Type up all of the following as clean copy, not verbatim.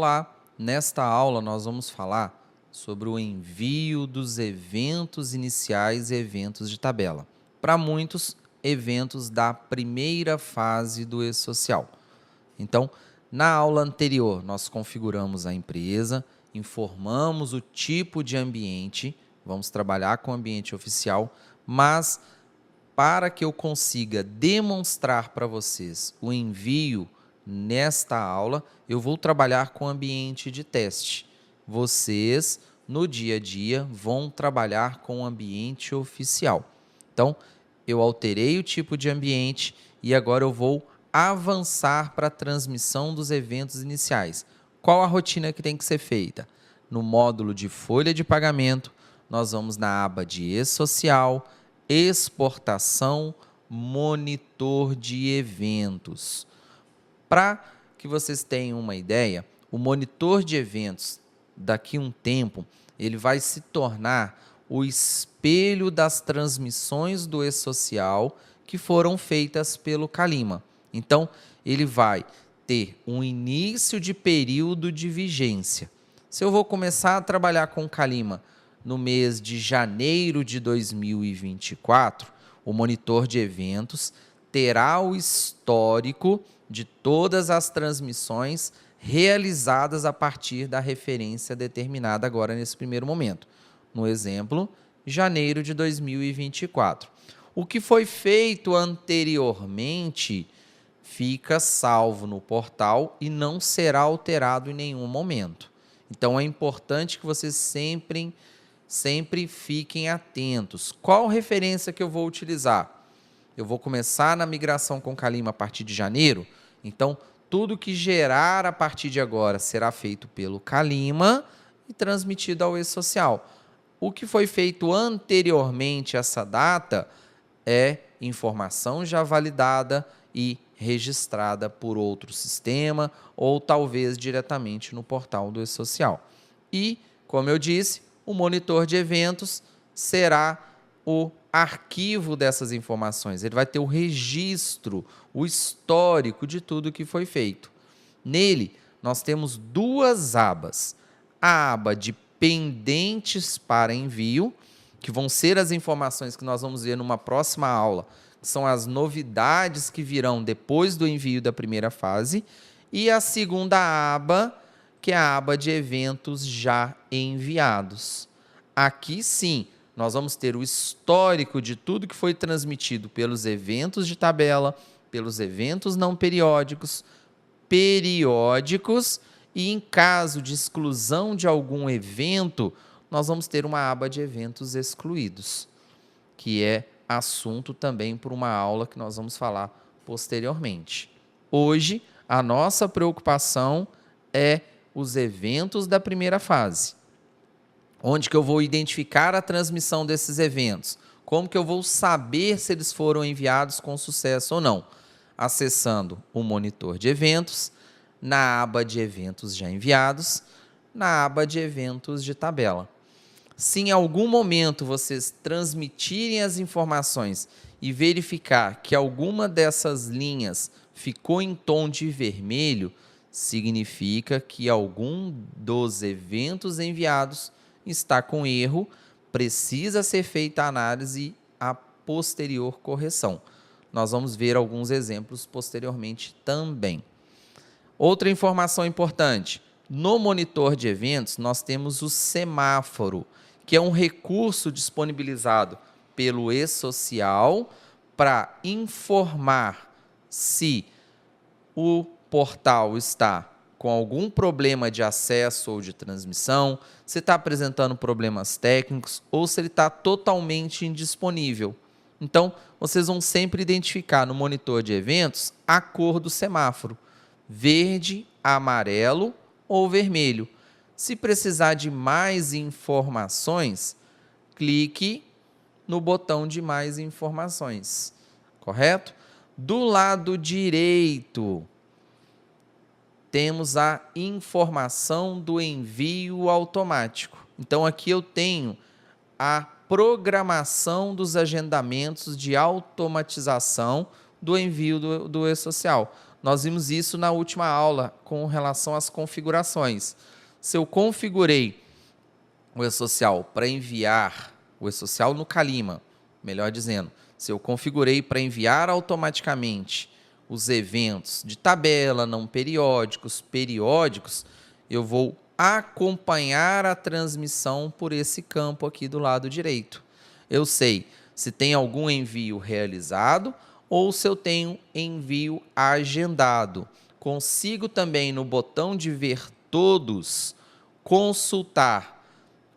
Olá, nesta aula nós vamos falar sobre o envio dos eventos iniciais e eventos de tabela. Para muitos, eventos da primeira fase do e-social. Então, na aula anterior, nós configuramos a empresa, informamos o tipo de ambiente, vamos trabalhar com o ambiente oficial, mas para que eu consiga demonstrar para vocês o envio nesta aula, eu vou trabalhar com ambiente de teste. Vocês, no dia a dia, vão trabalhar com o ambiente oficial. Então, eu alterei o tipo de ambiente e agora eu vou avançar para a transmissão dos eventos iniciais. Qual a rotina que tem que ser feita? No módulo de folha de pagamento, nós vamos na aba de e-social, exportação, monitor de eventos. Para que vocês tenham uma ideia, o monitor de eventos, daqui a um tempo, ele vai se tornar o espelho das transmissões do e-social que foram feitas pelo Calima. Então, ele vai ter um início de período de vigência. Se eu vou começar a trabalhar com o Calima no mês de janeiro de 2024, o monitor de eventos terá o histórico de todas as transmissões realizadas a partir da referência determinada agora nesse primeiro momento. No exemplo, janeiro de 2024. O que foi feito anteriormente fica salvo no portal e não será alterado em nenhum momento. Então, é importante que vocês sempre fiquem atentos. Qual referência que eu vou utilizar? Eu vou começar na migração com Calima a partir de janeiro, então tudo que gerar a partir de agora será feito pelo Calima e transmitido ao e-social. O que foi feito anteriormente a essa data é informação já validada e registrada por outro sistema ou talvez diretamente no portal do e-social. E, como eu disse, o monitor de eventos será o arquivo dessas informações. Ele vai ter o registro, o histórico de tudo que foi feito. Nele, nós temos duas abas. A aba de pendentes para envio, que vão ser as informações que nós vamos ver numa próxima aula, que são as novidades que virão depois do envio da primeira fase, e a segunda aba, que é a aba de eventos já enviados. Aqui sim, nós vamos ter o histórico de tudo que foi transmitido pelos eventos de tabela, pelos eventos não periódicos, periódicos, e em caso de exclusão de algum evento, nós vamos ter uma aba de eventos excluídos, que é assunto também por uma aula que nós vamos falar posteriormente. Hoje, a nossa preocupação é os eventos da primeira fase. Onde que eu vou identificar a transmissão desses eventos? Como que eu vou saber se eles foram enviados com sucesso ou não? Acessando o monitor de eventos, na aba de eventos já enviados, na aba de eventos de tabela. Se em algum momento vocês transmitirem as informações e verificar que alguma dessas linhas ficou em tom de vermelho, significa que algum dos eventos enviados está com erro, precisa ser feita a análise e a posterior correção. Nós vamos ver alguns exemplos posteriormente também. Outra informação importante, no monitor de eventos nós temos o semáforo, que é um recurso disponibilizado pelo e-social para informar se o portal está com algum problema de acesso ou de transmissão, se está apresentando problemas técnicos ou se ele está totalmente indisponível. Então, vocês vão sempre identificar no monitor de eventos a cor do semáforo, verde, amarelo ou vermelho. Se precisar de mais informações, clique no botão de mais informações, correto? Do lado direito, temos a informação do envio automático. Então, aqui eu tenho a programação dos agendamentos de automatização, do envio do e-social. Nós vimos isso na última aula com relação às configurações. Se eu configurei o e-social para enviar, o e-social no Calima, melhor dizendo, se eu configurei para enviar automaticamente os eventos de tabela, não periódicos, periódicos, eu vou acompanhar a transmissão por esse campo aqui do lado direito. Eu sei se tem algum envio realizado ou se eu tenho envio agendado. Consigo também, no botão de ver todos, consultar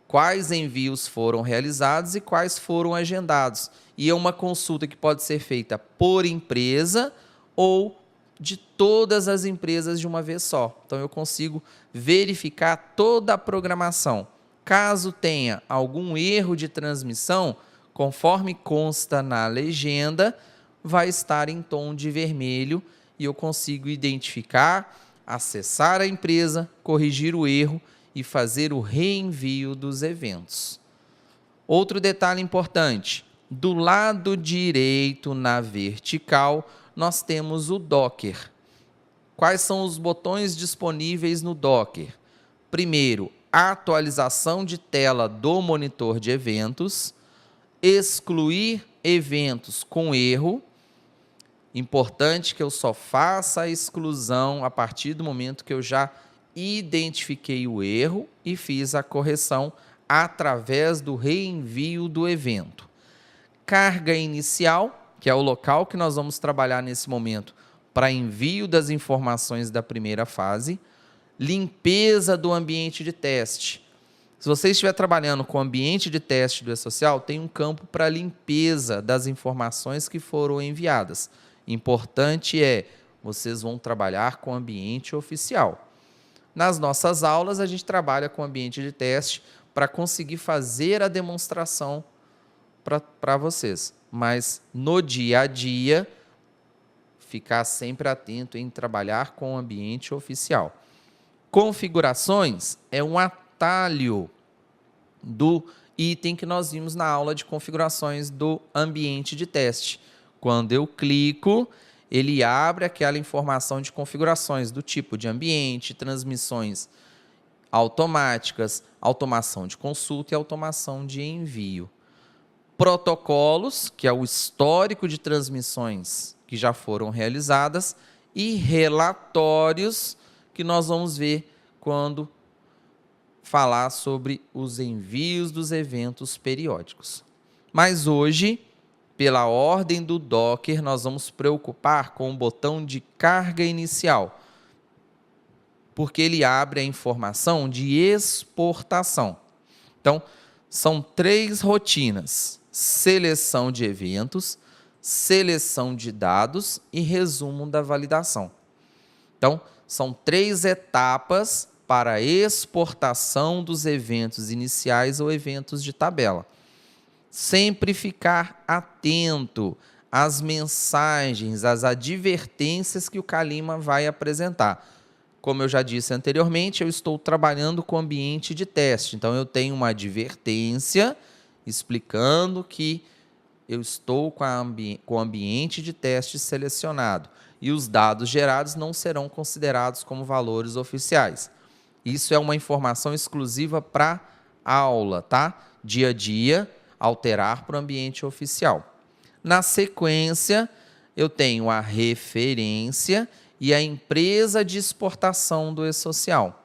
quais envios foram realizados e quais foram agendados. E é uma consulta que pode ser feita por empresa ou de todas as empresas de uma vez só. Então, eu consigo verificar toda a programação. Caso tenha algum erro de transmissão, conforme consta na legenda, vai estar em tom de vermelho e eu consigo identificar, acessar a empresa, corrigir o erro e fazer o reenvio dos eventos. Outro detalhe importante, do lado direito na vertical, nós temos o Docker. Quais são os botões disponíveis no Docker? Primeiro, atualização de tela do monitor de eventos, excluir eventos com erro. Importante que eu só faça a exclusão a partir do momento que eu já identifiquei o erro e fiz a correção através do reenvio do evento. Carga inicial, que é o local que nós vamos trabalhar nesse momento para envio das informações da primeira fase. Limpeza do ambiente de teste. Se você estiver trabalhando com o ambiente de teste do e-social, tem um campo para limpeza das informações que foram enviadas. Importante vocês vão trabalhar com o ambiente oficial. Nas nossas aulas, a gente trabalha com o ambiente de teste para conseguir fazer a demonstração para vocês. Mas no dia a dia, ficar sempre atento em trabalhar com o ambiente oficial. Configurações é um atalho do item que nós vimos na aula de configurações do ambiente de teste. Quando eu clico, ele abre aquela informação de configurações do tipo de ambiente, transmissões automáticas, automação de consulta e automação de envio. Protocolos, que é o histórico de transmissões que já foram realizadas, e relatórios, que nós vamos ver quando falar sobre os envios dos eventos periódicos. Mas hoje, pela ordem do Docker, nós vamos preocupar com o botão de carga inicial, porque ele abre a informação de exportação. Então, são 3 rotinas: seleção de eventos, seleção de dados e resumo da validação. Então, são 3 etapas para a exportação dos eventos iniciais ou eventos de tabela. Sempre ficar atento às mensagens, às advertências que o Calima vai apresentar. Como eu já disse anteriormente, eu estou trabalhando com ambiente de teste, então eu tenho uma advertência explicando que eu estou com o ambiente de teste selecionado e os dados gerados não serão considerados como valores oficiais. Isso é uma informação exclusiva para a aula, tá? Dia a dia, alterar para o ambiente oficial. Na sequência, eu tenho a referência e a empresa de exportação do e-social.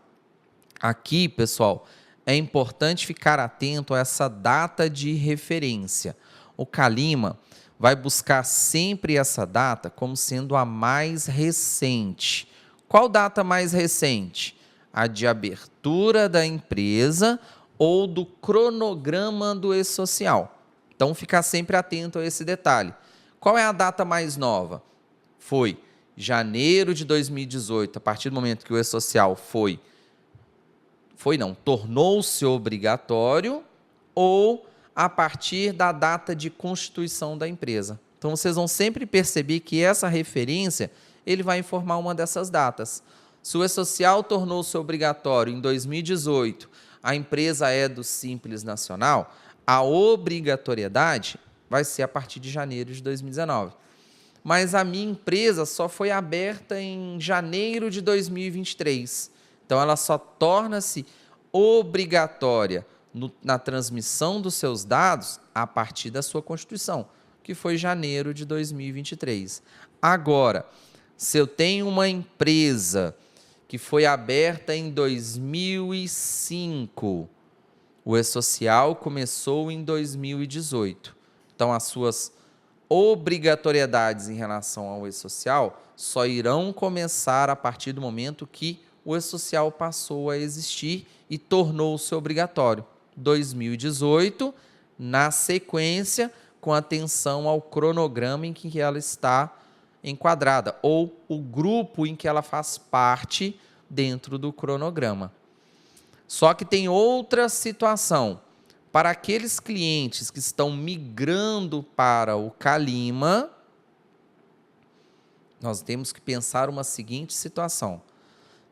Aqui, pessoal, é importante ficar atento a essa data de referência. O Calima vai buscar sempre essa data como sendo a mais recente. Qual data mais recente? A de abertura da empresa ou do cronograma do e-social. Então, ficar sempre atento a esse detalhe. Qual é a data mais nova? Foi janeiro de 2018, a partir do momento que o e-social tornou-se obrigatório, ou a partir da data de constituição da empresa. Então, vocês vão sempre perceber que essa referência, ele vai informar uma dessas datas. Se o e-social tornou-se obrigatório em 2018, a empresa é do Simples Nacional, a obrigatoriedade vai ser a partir de janeiro de 2019. mas a minha empresa só foi aberta em janeiro de 2023. Então, ela só torna-se obrigatória na transmissão dos seus dados a partir da sua Constituição, que foi janeiro de 2023. Agora, se eu tenho uma empresa que foi aberta em 2005, o E-Social começou em 2018. Então, as suas obrigatoriedades em relação ao E-Social só irão começar a partir do momento que o E-Social passou a existir e tornou-se obrigatório. 2018, na sequência, com atenção ao cronograma em que ela está enquadrada, ou o grupo em que ela faz parte dentro do cronograma. Só que tem outra situação. Para aqueles clientes que estão migrando para o Calima, nós temos que pensar uma seguinte situação.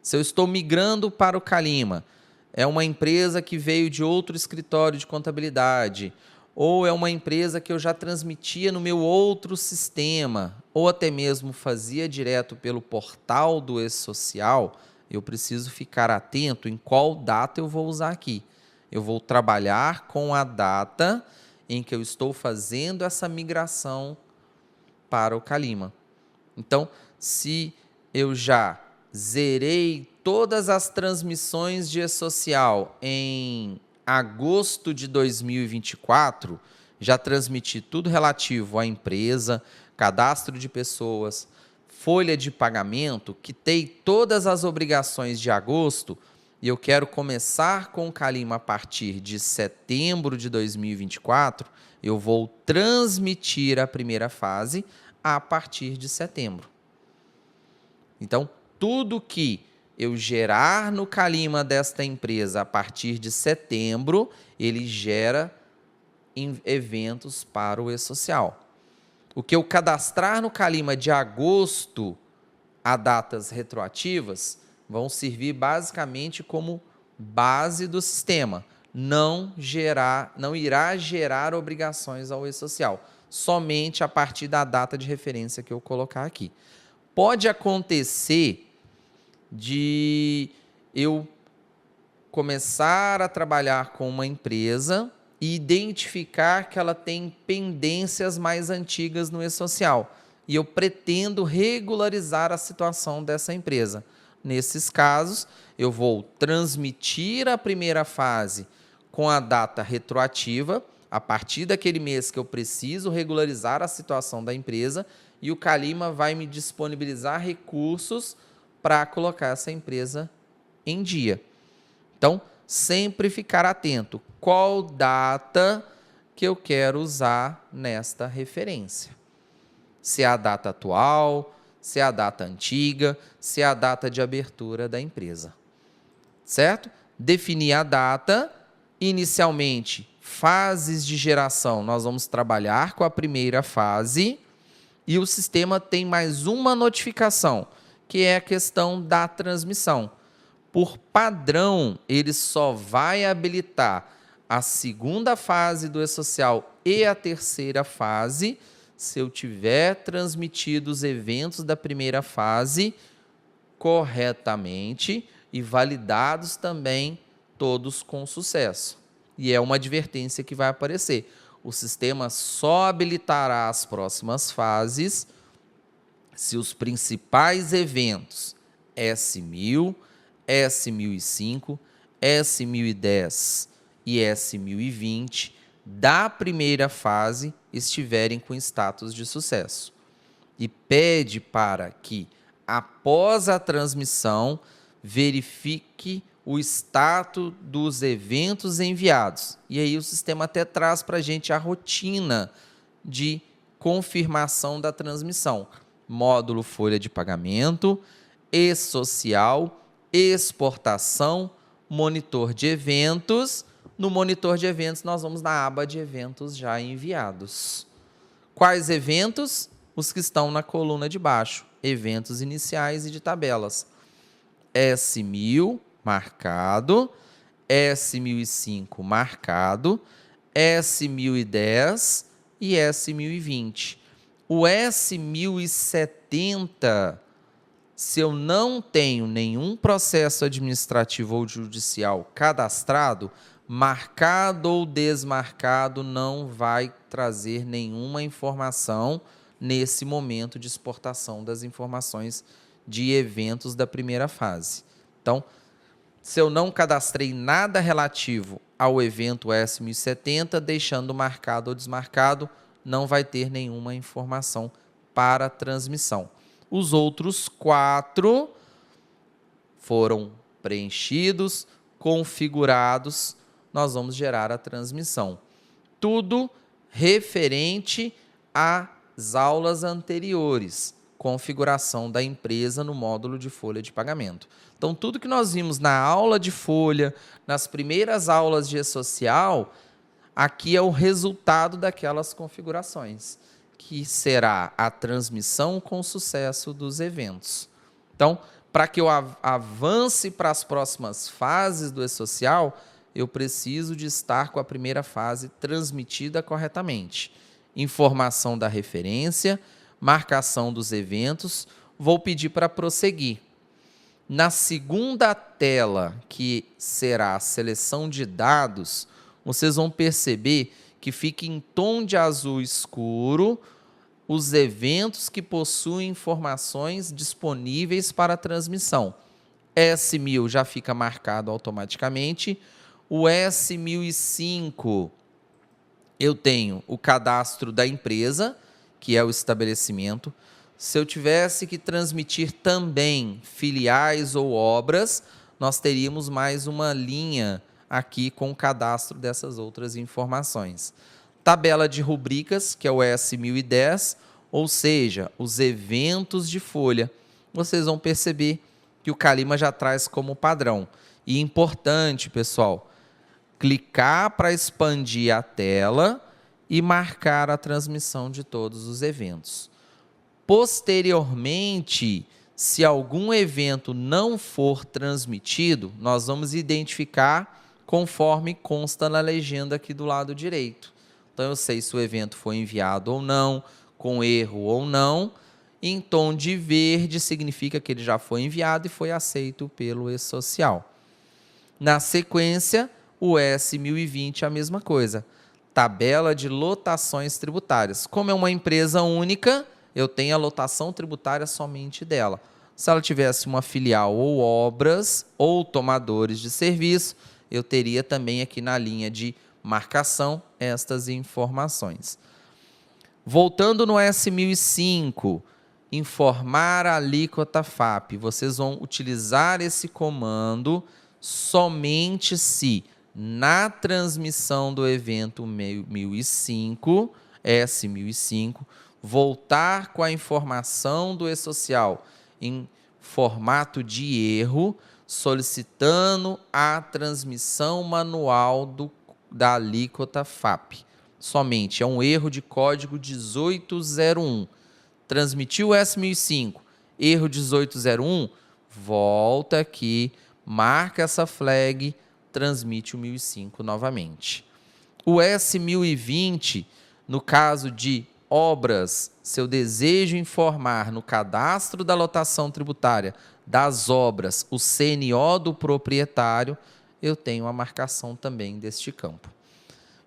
Se eu estou migrando para o Calima, é uma empresa que veio de outro escritório de contabilidade, ou é uma empresa que eu já transmitia no meu outro sistema, ou até mesmo fazia direto pelo portal do E-Social, eu preciso ficar atento em qual data eu vou usar aqui. Eu vou trabalhar com a data em que eu estou fazendo essa migração para o Calima. Então, se eu já zerei todas as transmissões de E-Social em agosto de 2024, já transmiti tudo relativo à empresa, cadastro de pessoas, folha de pagamento, quitei todas as obrigações de agosto e eu quero começar com o Calima a partir de setembro de 2024, eu vou transmitir a primeira fase a partir de setembro. Então, tudo que eu gerar no Calima desta empresa a partir de setembro, ele gera eventos para o E-Social. O que eu cadastrar no Calima de agosto a datas retroativas vão servir basicamente como base do sistema. Não irá gerar obrigações ao E-Social, somente a partir da data de referência que eu colocar aqui. Pode acontecer de eu começar a trabalhar com uma empresa e identificar que ela tem pendências mais antigas no E-Social e eu pretendo regularizar a situação dessa empresa. Nesses casos, eu vou transmitir a primeira fase com a data retroativa, a partir daquele mês que eu preciso regularizar a situação da empresa, e o Calima vai me disponibilizar recursos para colocar essa empresa em dia. Então, sempre ficar atento. Qual data que eu quero usar nesta referência? Se é a data atual, se é a data antiga, se é a data de abertura da empresa. Certo? Definir a data. Inicialmente, fases de geração. Nós vamos trabalhar com a primeira fase e o sistema tem mais uma notificação, que é a questão da transmissão. Por padrão, ele só vai habilitar a segunda fase do E-Social e a terceira fase se eu tiver transmitido os eventos da primeira fase corretamente e validados também todos com sucesso. E é uma advertência que vai aparecer. O sistema só habilitará as próximas fases se os principais eventos S1000, S1005, S1010 e S1020 da primeira fase estiverem com status de sucesso. E pede para que, após a transmissão, verifique o status dos eventos enviados. E aí o sistema até traz para a gente a rotina de confirmação da transmissão. Módulo folha de pagamento, E-Social, exportação, monitor de eventos. No monitor de eventos, nós vamos na aba de eventos já enviados. Quais eventos? Os que estão na coluna de baixo. Eventos iniciais e de tabelas. S1000 marcado, S1005 marcado, S1010 e S1020. O S1070, se eu não tenho nenhum processo administrativo ou judicial cadastrado, marcado ou desmarcado não vai trazer nenhuma informação nesse momento de exportação das informações de eventos da primeira fase. Então, se eu não cadastrei nada relativo ao evento S1070, deixando marcado ou desmarcado, não vai ter nenhuma informação para transmissão. Os outros 4 foram preenchidos, configurados, nós vamos gerar a transmissão. Tudo referente às aulas anteriores, configuração da empresa no módulo de folha de pagamento. Então, tudo que nós vimos na aula de folha, nas primeiras aulas de E-Social, aqui é o resultado daquelas configurações, que será a transmissão com sucesso dos eventos. Então, para que eu avance para as próximas fases do E-Social, eu preciso de estar com a primeira fase transmitida corretamente. Informação da referência, marcação dos eventos, vou pedir para prosseguir. Na segunda tela, que será a seleção de dados, vocês vão perceber que fica em tom de azul escuro os eventos que possuem informações disponíveis para transmissão. S1000 já fica marcado automaticamente. O S1005, eu tenho o cadastro da empresa, que é o estabelecimento. Se eu tivesse que transmitir também filiais ou obras, nós teríamos mais uma linha aqui com o cadastro dessas outras informações. Tabela de rubricas, que é o S1010, ou seja, os eventos de folha. Vocês vão perceber que o Calima já traz como padrão. E importante, pessoal, clicar para expandir a tela e marcar a transmissão de todos os eventos. Posteriormente, se algum evento não for transmitido, nós vamos identificar conforme consta na legenda aqui do lado direito. Então, eu sei se o evento foi enviado ou não, com erro ou não. Em tom de verde, significa que ele já foi enviado e foi aceito pelo E-Social. Na sequência, o S1020 a mesma coisa. Tabela de lotações tributárias. Como é uma empresa única, eu tenho a lotação tributária somente dela. Se ela tivesse uma filial ou obras ou tomadores de serviço, eu teria também aqui na linha de marcação estas informações. Voltando no S1005, informar a alíquota FAP. Vocês vão utilizar esse comando somente se na transmissão do evento 1005, S1005, voltar com a informação do E-Social em formato de erro, solicitando a transmissão manual da alíquota FAP. Somente, é um erro de código 1801. Transmitiu o S1005, erro 1801, volta aqui, marca essa flag, transmite o 1005 novamente. O S1020, no caso de obras, se eu desejo informar no cadastro da lotação tributária das obras o CNO do proprietário, eu tenho a marcação também deste campo.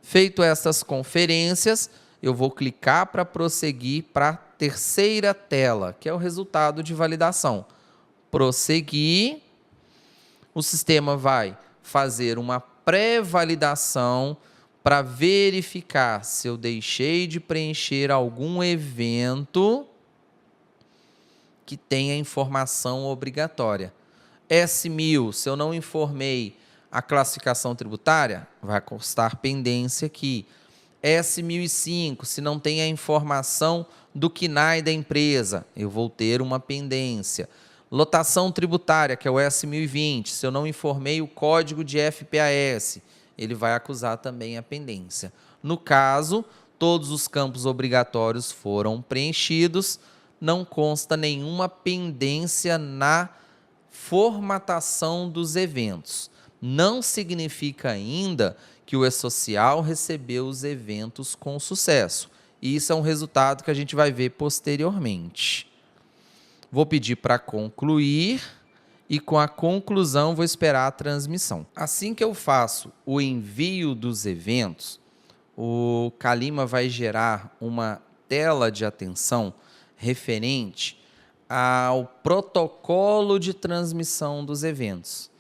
Feito estas conferências, eu vou clicar para prosseguir para a terceira tela, que é o resultado de validação. Prosseguir, o sistema vai fazer uma pré-validação para verificar se eu deixei de preencher algum evento que tenha informação obrigatória. S1000, se eu não informei a classificação tributária, vai constar pendência aqui. S1005, se não tem a informação do CNAE da empresa, eu vou ter uma pendência. Lotação tributária, que é o S1020, se eu não informei o código de FPAS, ele vai acusar também a pendência. No caso, todos os campos obrigatórios foram preenchidos, não consta nenhuma pendência na formatação dos eventos. Não significa ainda que o E-Social recebeu os eventos com sucesso. E isso é um resultado que a gente vai ver posteriormente. Vou pedir para concluir e com a conclusão vou esperar a transmissão. Assim que eu faço o envio dos eventos, o Calima vai gerar uma tela de atenção referente ao protocolo de transmissão dos eventos.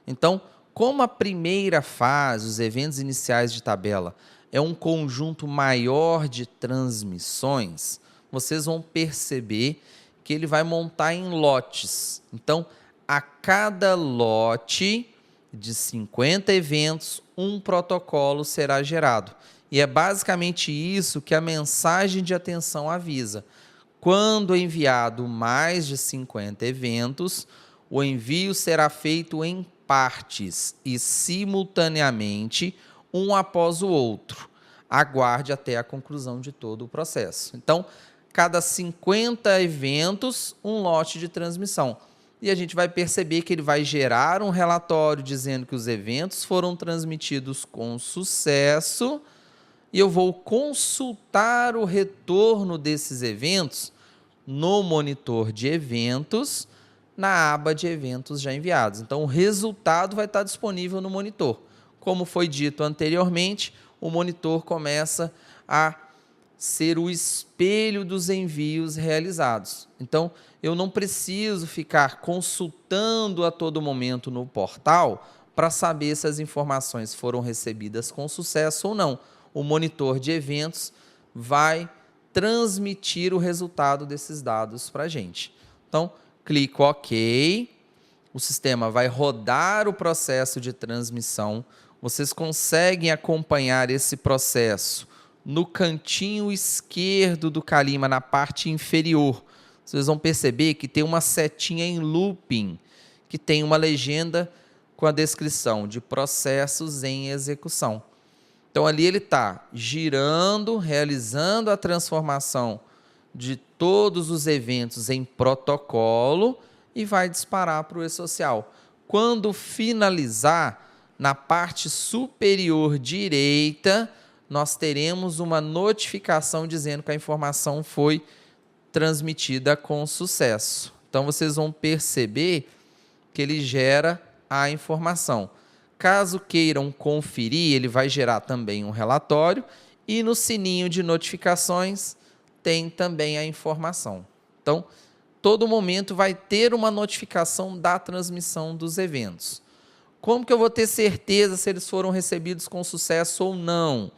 Então, como a primeira fase, os eventos iniciais de tabela, é um conjunto maior de transmissões, vocês vão perceber que ele vai montar em lotes. Então, a cada lote de 50 eventos, um protocolo será gerado. E é basicamente isso que a mensagem de atenção avisa. Quando enviado mais de 50 eventos, o envio será feito em partes e simultaneamente, um após o outro. Aguarde até a conclusão de todo o processo. Então, cada 50 eventos, um lote de transmissão. E a gente vai perceber que ele vai gerar um relatório dizendo que os eventos foram transmitidos com sucesso e eu vou consultar o retorno desses eventos no monitor de eventos, na aba de eventos já enviados. Então, o resultado vai estar disponível no monitor. Como foi dito anteriormente, o monitor começa a ser o espelho dos envios realizados. Então, eu não preciso ficar consultando a todo momento no portal para saber se as informações foram recebidas com sucesso ou não. O monitor de eventos vai transmitir o resultado desses dados para a gente. Então, clico OK, o sistema vai rodar o processo de transmissão. Vocês conseguem acompanhar esse processo no cantinho esquerdo do Calima, na parte inferior. Vocês vão perceber que tem uma setinha em looping, que tem uma legenda com a descrição de processos em execução. Então, ali ele está girando, realizando a transformação de todos os eventos em protocolo e vai disparar para o e-social. Quando finalizar, na parte superior direita, nós teremos uma notificação dizendo que a informação foi transmitida com sucesso. Então, vocês vão perceber que ele gera a informação. Caso queiram conferir, ele vai gerar também um relatório e no sininho de notificações tem também a informação. Então, todo momento vai ter uma notificação da transmissão dos eventos. Como que eu vou ter certeza se eles foram recebidos com sucesso ou não?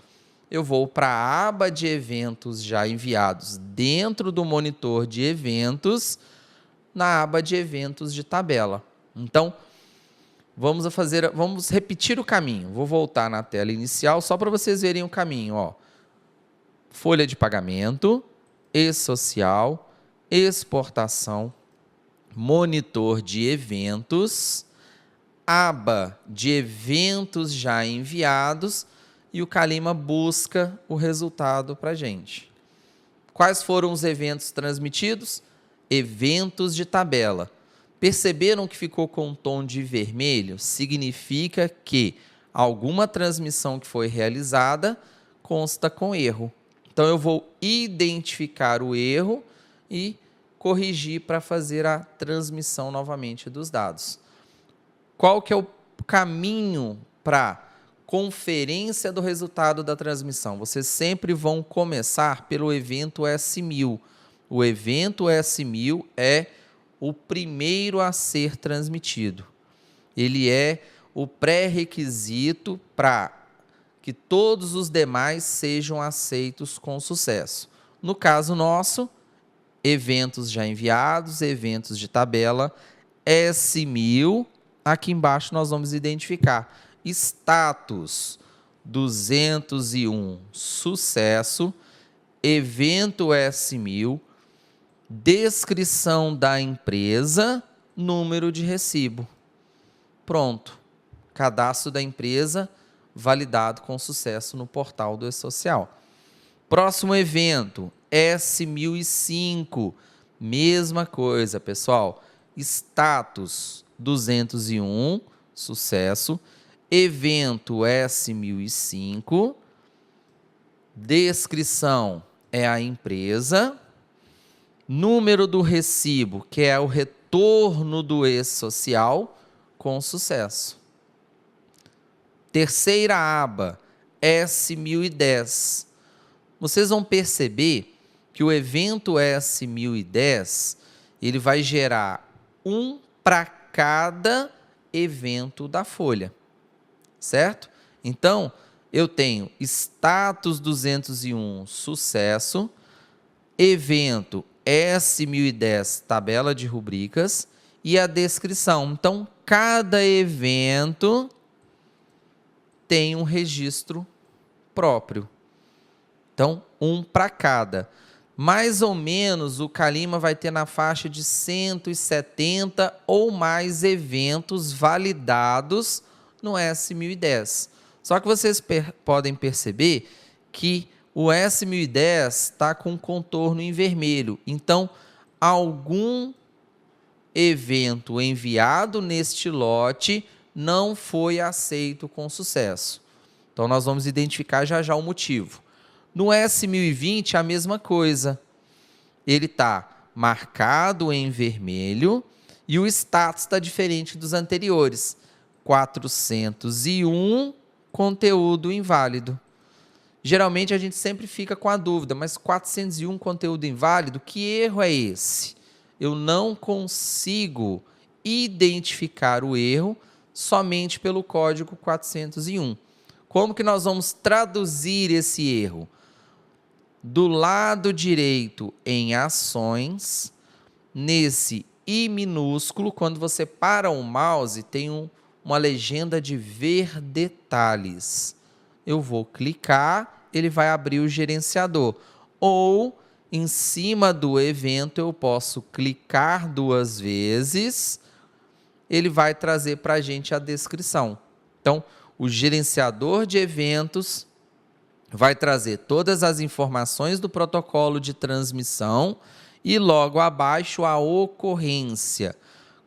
Eu vou para a aba de eventos já enviados dentro do monitor de eventos, na aba de eventos de tabela. Então, vamos repetir o caminho. Vou voltar na tela inicial só para vocês verem o caminho. Ó. Folha de pagamento, e-social, exportação, monitor de eventos, aba de eventos já enviados e o Calima busca o resultado para a gente. Quais foram os eventos transmitidos? Eventos de tabela. Perceberam que ficou com um tom de vermelho? Significa que alguma transmissão que foi realizada consta com erro. Então, eu vou identificar o erro e corrigir para fazer a transmissão novamente dos dados. Qual que é o caminho para conferência do resultado da transmissão? Vocês sempre vão começar pelo evento S1000. O evento S1000 é o primeiro a ser transmitido. Ele é o pré-requisito para que todos os demais sejam aceitos com sucesso. No caso nosso, eventos já enviados, eventos de tabela, S1000, aqui embaixo nós vamos identificar status 201, sucesso, evento S1000, descrição da empresa, número de recibo. Pronto. Cadastro da empresa validado com sucesso no portal do e-social. Próximo evento, S1005. Mesma coisa, pessoal. Status 201, sucesso. Evento S1005. Descrição é a empresa, número do recibo, que é o retorno do ex-social, com sucesso. Terceira aba, S1010. Vocês vão perceber que o evento S1010, ele vai gerar um para cada evento da folha, certo? Então, eu tenho status 201, sucesso, evento S1010, tabela de rubricas, e a descrição. Então, cada evento tem um registro próprio. Então, um para cada. Mais ou menos, o Calima vai ter na faixa de 170 ou mais eventos validados no S1010. Só que vocês podem perceber que o S1010 está com contorno em vermelho. Então, algum evento enviado neste lote não foi aceito com sucesso. Então, nós vamos identificar já já o motivo. No S1020, a mesma coisa. Ele está marcado em vermelho e o status está diferente dos anteriores. 401, conteúdo inválido. Geralmente, a gente sempre fica com a dúvida, mas 401, conteúdo inválido, que erro é esse? Eu não consigo identificar o erro somente pelo código 401. Como que nós vamos traduzir esse erro? Do lado direito em ações, nesse I minúsculo, quando você para o mouse, tem uma legenda de ver detalhes. Eu vou clicar, ele vai abrir o gerenciador. Ou, em cima do evento, eu posso clicar 2 vezes, ele vai trazer para a gente a descrição. Então, o gerenciador de eventos vai trazer todas as informações do protocolo de transmissão e logo abaixo a ocorrência.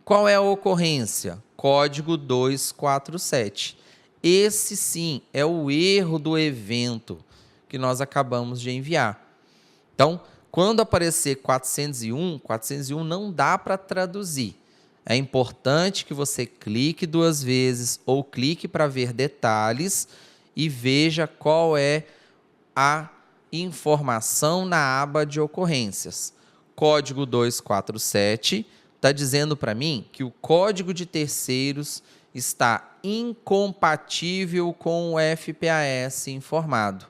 Qual é a ocorrência? Código 247. Esse sim é o erro do evento que nós acabamos de enviar. Então, quando aparecer 401 não dá para traduzir. É importante que você clique 2 vezes ou clique para ver detalhes e veja qual é a informação na aba de ocorrências. Código 247 está dizendo para mim que o código de terceiros está incompatível com o FPAS informado.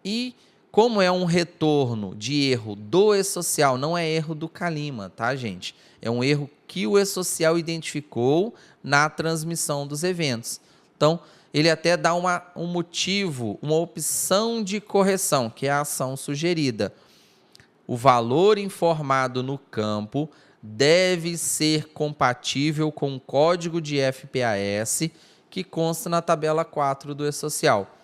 E como é um retorno de erro do e-social, não é erro do Calima, tá, gente? É um erro que o e-social identificou na transmissão dos eventos. Então, ele até dá um motivo, uma opção de correção, que é a ação sugerida. O valor informado no campo deve ser compatível com o código de FPAS que consta na tabela 4 do e-social.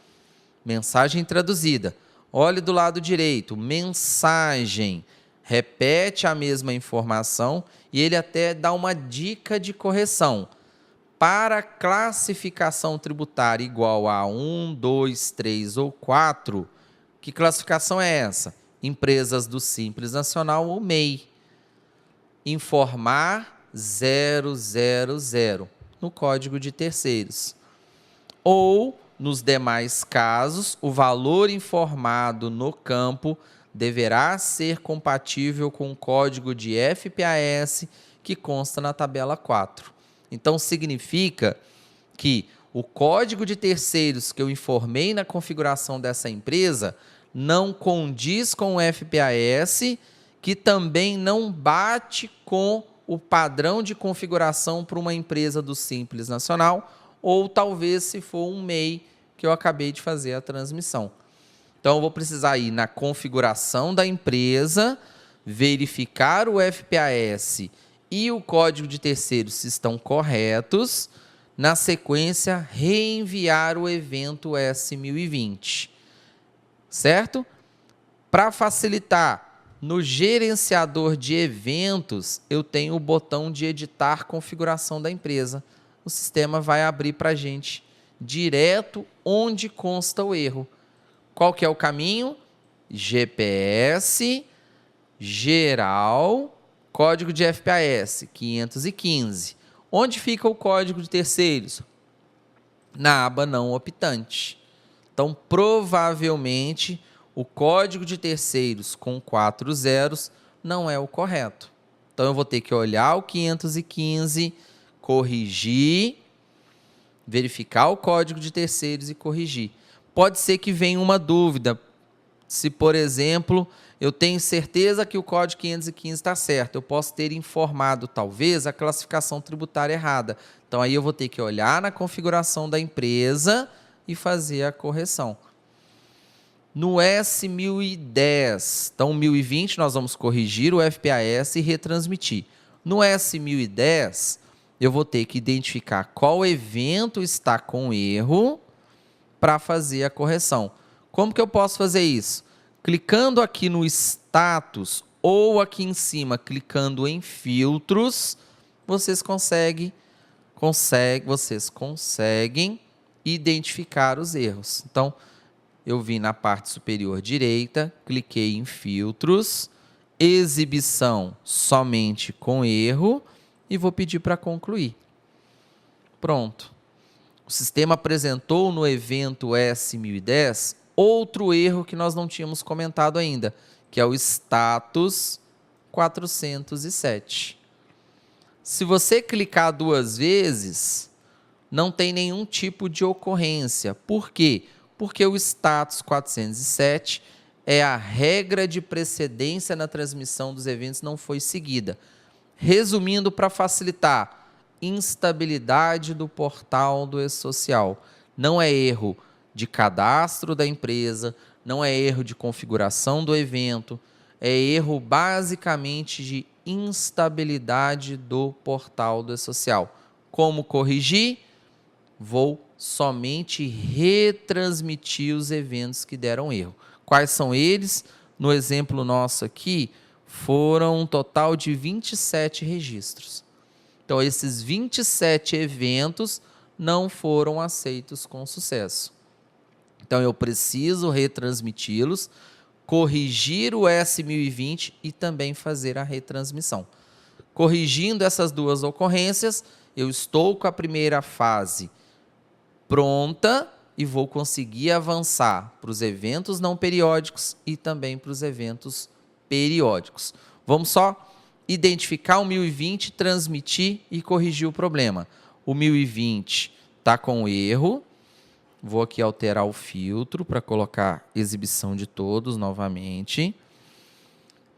Mensagem traduzida. Olhe do lado direito, mensagem. Repete a mesma informação e ele até dá uma dica de correção. Para classificação tributária igual a 1, 2, 3 ou 4, que classificação é essa? Empresas do Simples Nacional ou MEI. Informar 000 no código de terceiros. Ou, nos demais casos, o valor informado no campo deverá ser compatível com o código de FPAS que consta na tabela 4. Então, significa que o código de terceiros que eu informei na configuração dessa empresa não condiz com o FPAS, que também não bate com o padrão de configuração para uma empresa do Simples Nacional, ou talvez se for um MEI que eu acabei de fazer a transmissão. Então, eu vou precisar ir na configuração da empresa, verificar o FPAS e o código de terceiros se estão corretos, na sequência, reenviar o evento S1020. Certo? Para facilitar, no gerenciador de eventos, eu tenho o botão de editar configuração da empresa. O sistema vai abrir para a gente direto onde consta o erro. Qual que é o caminho? GPS, geral, código de FPAS, 515. Onde fica o código de terceiros? Na aba não optante. Então, provavelmente, o código de terceiros com 4 zeros não é o correto. Então, eu vou ter que olhar o 515, corrigir, verificar o código de terceiros e corrigir. Pode ser que venha uma dúvida. Se, por exemplo, eu tenho certeza que o código 515 está certo, eu posso ter informado, talvez, a classificação tributária errada. Então, aí eu vou ter que olhar na configuração da empresa e fazer a correção. No S1010, então 1020, nós vamos corrigir o FPAS e retransmitir. No S1010, eu vou ter que identificar qual evento está com erro para fazer a correção. Como que eu posso fazer isso? Clicando aqui no status ou aqui em cima, clicando em filtros, vocês conseguem identificar os erros. Então, eu vim na parte superior direita, cliquei em filtros, exibição somente com erro e vou pedir para concluir. Pronto. O sistema apresentou no evento S1010 outro erro que nós não tínhamos comentado ainda, que é o status 407. Se você clicar 2 vezes, não tem nenhum tipo de ocorrência. Por quê? Porque o status 407 é a regra de precedência na transmissão dos eventos não foi seguida. Resumindo, para facilitar, instabilidade do portal do E-Social. Não é erro de cadastro da empresa, não é erro de configuração do evento, é erro basicamente de instabilidade do portal do E-Social. Como corrigir? Vou somente retransmitir os eventos que deram erro. Quais são eles? No exemplo nosso aqui, foram um total de 27 registros. Então, esses 27 eventos não foram aceitos com sucesso. Então, eu preciso retransmiti-los, corrigir o S1020 e também fazer a retransmissão. Corrigindo essas duas ocorrências, eu estou com a primeira fase pronta e vou conseguir avançar para os eventos não periódicos e também para os eventos periódicos. Vamos só identificar o 1020, transmitir e corrigir o problema. O 1020 está com erro. Vou aqui alterar o filtro para colocar exibição de todos novamente.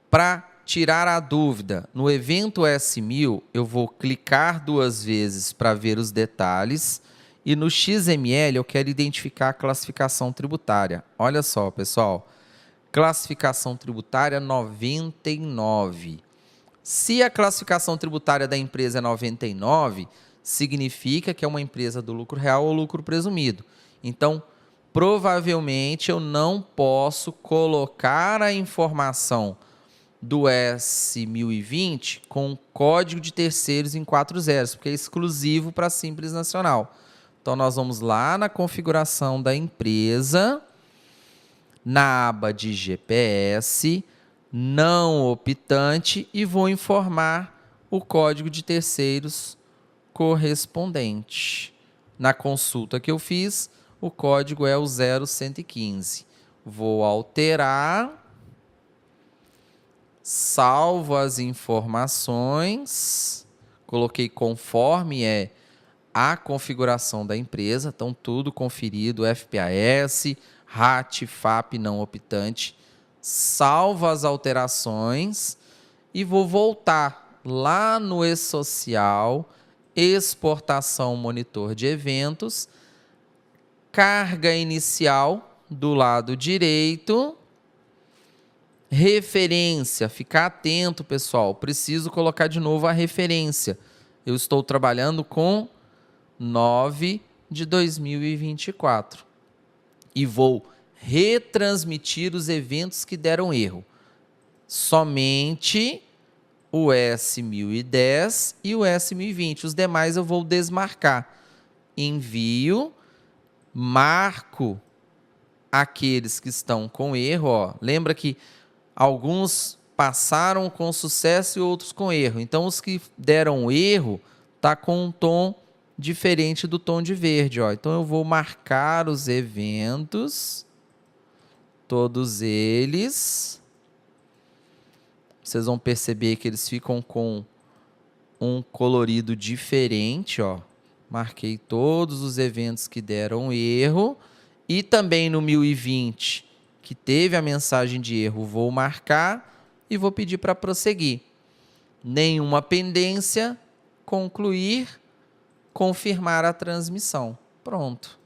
Para tirar a dúvida, no evento S1000, eu vou clicar 2 vezes para ver os detalhes. E no XML eu quero identificar a classificação tributária. Olha só, pessoal. Classificação tributária 99. Se a classificação tributária da empresa é 99, significa que é uma empresa do lucro real ou lucro presumido. Então, provavelmente eu não posso colocar a informação do S1020 com código de terceiros em 4 zeros, porque é exclusivo para a Simples Nacional. Então, nós vamos lá na configuração da empresa, na aba de GPS, não optante, e vou informar o código de terceiros correspondente. Na consulta que eu fiz, o código é o 0115. Vou alterar, salvo as informações, coloquei conforme a configuração da empresa, então tudo conferido, FPAS, RAT, FAP não optante, salvo as alterações e vou voltar lá no E-Social, exportação monitor de eventos, carga inicial do lado direito, referência, ficar atento, pessoal, preciso colocar de novo a referência. Eu estou trabalhando com 9 de 2024 e vou retransmitir os eventos que deram erro. Somente o S1010 e o S1020. Os demais eu vou desmarcar. Envio, marco aqueles que estão com erro, ó, lembra que alguns passaram com sucesso e outros com erro. Então, os que deram erro tá com um tom diferente do tom de verde, ó. Então, eu vou marcar os eventos, todos eles. Vocês vão perceber que eles ficam com um colorido diferente, ó. Marquei todos os eventos que deram erro. E também no 1020, que teve a mensagem de erro, vou marcar e vou pedir para prosseguir. Nenhuma pendência, concluir, confirmar a transmissão. Pronto.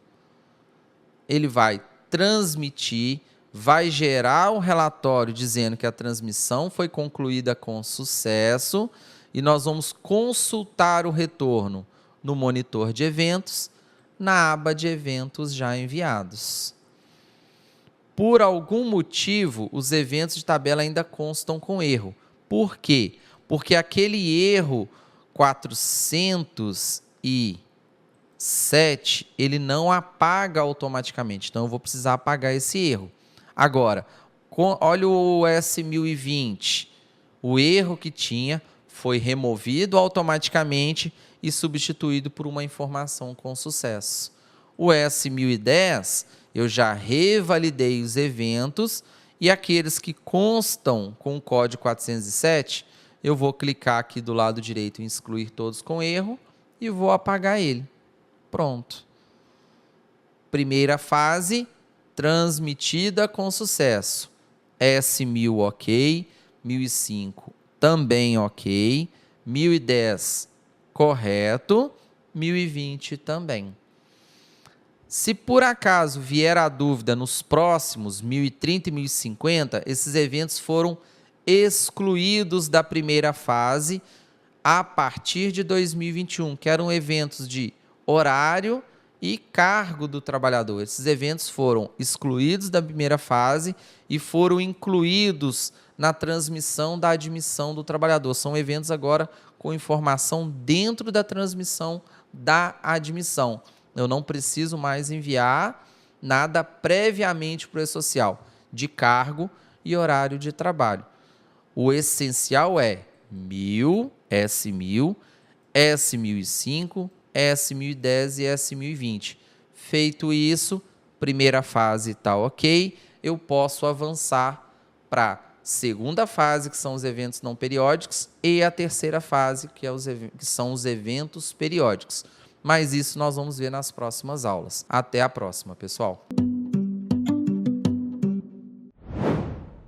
Ele vai transmitir, vai gerar um relatório dizendo que a transmissão foi concluída com sucesso e nós vamos consultar o retorno no monitor de eventos, na aba de eventos já enviados. Por algum motivo, os eventos de tabela ainda constam com erro. Por quê? Porque aquele erro 407, ele não apaga automaticamente. Então, eu vou precisar apagar esse erro. Agora, olha o S1020. O erro que tinha foi removido automaticamente e substituído por uma informação com sucesso. O S1010, eu já revalidei os eventos e aqueles que constam com o código 407, eu vou clicar aqui do lado direito em excluir todos com erro e vou apagar ele. Pronto. Primeira fase, transmitida com sucesso. S1000 ok, 1005 também ok, 1010 correto, 1020 também. Se por acaso vier a dúvida nos próximos 1030 e 1050, esses eventos foram excluídos da primeira fase a partir de 2021, que eram eventos de horário e cargo do trabalhador. Esses eventos foram excluídos da primeira fase e foram incluídos na transmissão da admissão do trabalhador. São eventos agora com informação dentro da transmissão da admissão. Eu não preciso mais enviar nada previamente para o E-Social, de cargo e horário de trabalho. O essencial é 1000, S1000, S1005, S1010 e S1020. Feito isso, primeira fase está ok, eu posso avançar para a segunda fase, que são os eventos não periódicos, e a terceira fase, que são os eventos periódicos. Mas isso nós vamos ver nas próximas aulas. Até a próxima, pessoal!